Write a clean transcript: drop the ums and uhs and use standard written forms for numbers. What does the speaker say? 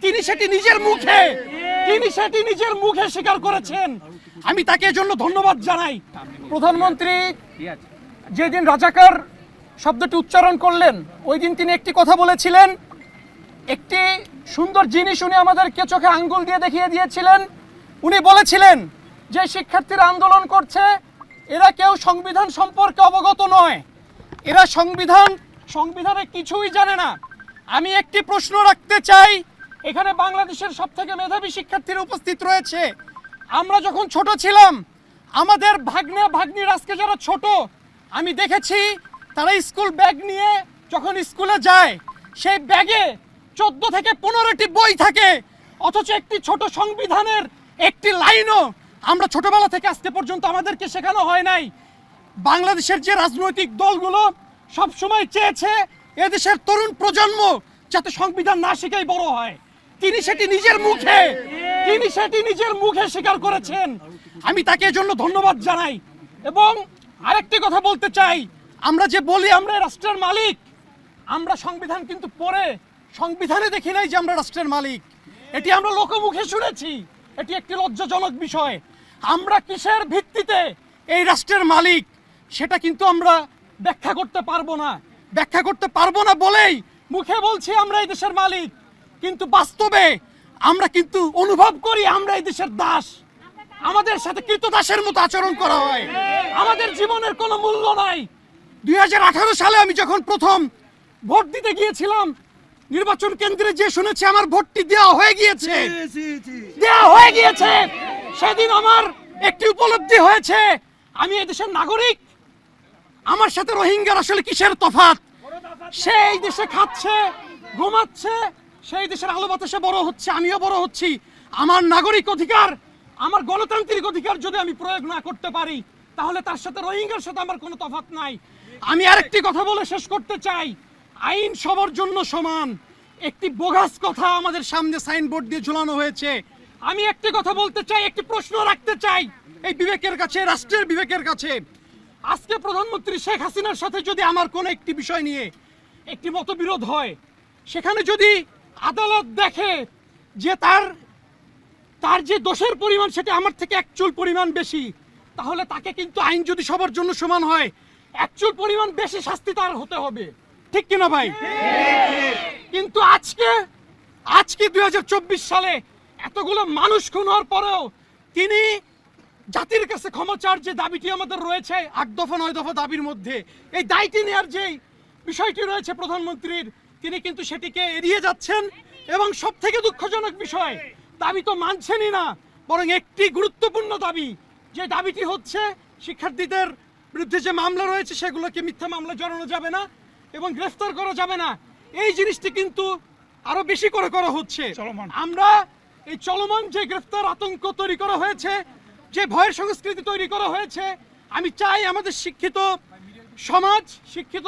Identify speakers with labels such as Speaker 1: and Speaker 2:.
Speaker 1: তিনি সেটি নিজের মুখে স্বীকার করেছেন। আমি তাকে এজন্য ধন্যবাদ জানাই। প্রধানমন্ত্রী যেদিন রাজাকার শব্দটি উচ্চারণ করলেন, ওই দিন তিনি একটি কথা বলেছিলেন, একটি সুন্দর জিনিস উনি আমাদেরকে চোখে আঙ্গুল দিয়ে দেখিয়ে দিয়েছিলেন। উনি বলেছিলেন যে শিক্ষার্থীরা আন্দোলন করছে, এরা কেউ সংবিধান সম্পর্কে অবগত নয়, এরা সংবিধানে কিছুই জানে না। আমি একটি প্রশ্ন রাখতে চাই, এখানে বাংলাদেশের সবথেকে মেধাবী শিক্ষার্থীরা উপস্থিত রয়েছে। আমরা যখন ছোট ছিলাম, আমাদের ভাগ্নির আজকে যারা ছোট, আমি দেখেছি তারা স্কুল ব্যাগ নিয়ে যখন স্কুলে যায়, সেই ব্যাগে 14 থেকে 15টি বই থাকে, অথচ একটি ছোট সংবিধানের একটি লাইনও আমরা ছোটবেলা থেকে আজকে পর্যন্ত আমাদেরকে শেখানো হয় নাই। বাংলাদেশের যে রাজনৈতিক দলগুলো সব সময় চেয়েছে এদেশের তরুণ প্রজন্ম যাতে সংবিধান না শিখেই বড় হয়, তিনি সেটি নিজের মুখে স্বীকার করেছেন। আমি তাকে এজন্য ধন্যবাদ জানাই। এবং আরেকটি কথা বলতে চাই, আমরা যে বলি আমরা রাষ্ট্রের মালিক, আমরা সংবিধান কিন্তু পড়ে সংবিধানে দেখি নাই যে আমরা রাষ্ট্রের মালিক। এটি আমরা লোকমুখে শুনেছি। এটি একটি লজ্জাজনক বিষয়। আমরা কিসের ভিত্তিতে এই রাষ্ট্রের মালিক সেটা কিন্তু আমরা ব্যাখ্যা করতে পারবো না বলেই মুখে বলছি আমরা এই দেশের মালিক, কিন্তু বাস্তবে আমরা কিন্তু অনুভব করি আমরা এই দেশের দাস। আমাদের সাথে কৃতদাসের মতো আচরণ করা হয়, আমাদের জীবনের কোনো মূল্য নাই। 2018 সালে আমি যখন প্রথম ভোট দিতে গিয়েছিলাম, নির্বাচন কেন্দ্রে যে শুনেছি আমার ভোটটি দেওয়া হয়ে গিয়েছে, সেদিন আমার একটি উপলব্ধি হয়েছে, আমি এই দেশের নাগরিক। আমার সাথে রোহিঙ্গার আসলে কিসের তফাৎ? সেই দেশে খাচ্ছে, ঘুমাচ্ছে, সেই দেশের আলো বাতাসে বড় হচ্ছে, আমিও বড় হচ্ছি। আমার নাগরিক অধিকার, আমার গণতান্ত্রিক অধিকার যদি আমি প্রয়োগ না করতে পারি, তাহলে তার সাথে রোহিঙ্গার সাথে আমার কোনো তফাৎ নাই। আমি আরেকটি কথা বলে শেষ করতে চাই, আইন সবার জন্য সমান একটি বোগাস কথা আমাদের সামনে সাইনবোর্ড দিয়ে ঝুলানো হয়েছে। আমি একটি কথা বলতে চাই, একটি প্রশ্ন রাখতে চাই এই বিবেকের কাছে, রাষ্ট্রের বিবেকের কাছে। আজকে প্রধানমন্ত্রী শেখ হাসিনার সাথে যদি আমার কোনো একটি বিষয় নিয়ে একটি মতবিরোধ হয়, সেখানে যদি আদালত দেখে যে তার যে দোষের পরিমাণ সেটা আমার থেকে 1 চুল পরিমাণ বেশি, তাহলে তাকে কিন্তু আইন যদি সবার জন্য সমান হয়, 1 চুল পরিমাণ বেশি শাস্তি তার হতে হবে, ঠিক কিনা ভাই? কিন্তু আজকে 2024 সালে এতগুলো মানুষ খুন হওয়ার পরেও তিনি জাতির কাছে ক্ষমা চাওয়ার যে দাবিটি আমাদের রয়েছে 8 দফা 9 দফা দাবির মধ্যে, এই দায়িত্ব নেওয়ার যে বিষয়টি রয়েছে প্রধানমন্ত্রীর, তিনি কিন্তু সেটিকে এড়িয়ে যাচ্ছেন। এবং সব থেকে দুঃখজনক বিষয়, দাবি তো মানছেনই না, বরং একটি গুরুত্বপূর্ণ দাবি, যে দাবিটি হচ্ছে শিক্ষার্থীদের বিরুদ্ধে যে মামলা রয়েছে সেগুলোকে মিথ্যা মামলা জড়ানো যাবে না এবং গ্রেফতার করা যাবে না। এই জিনিসটি কিন্তু আরো বেশি করে করা হচ্ছে। আমরা এই চলমান যে গ্রেফতার আতঙ্ক তৈরি করা হয়েছে, যে ভয়ের সংস্কৃতি তৈরি করা হয়েছে, আমি চাই আমাদের শিক্ষিত সমাজ, শিক্ষিত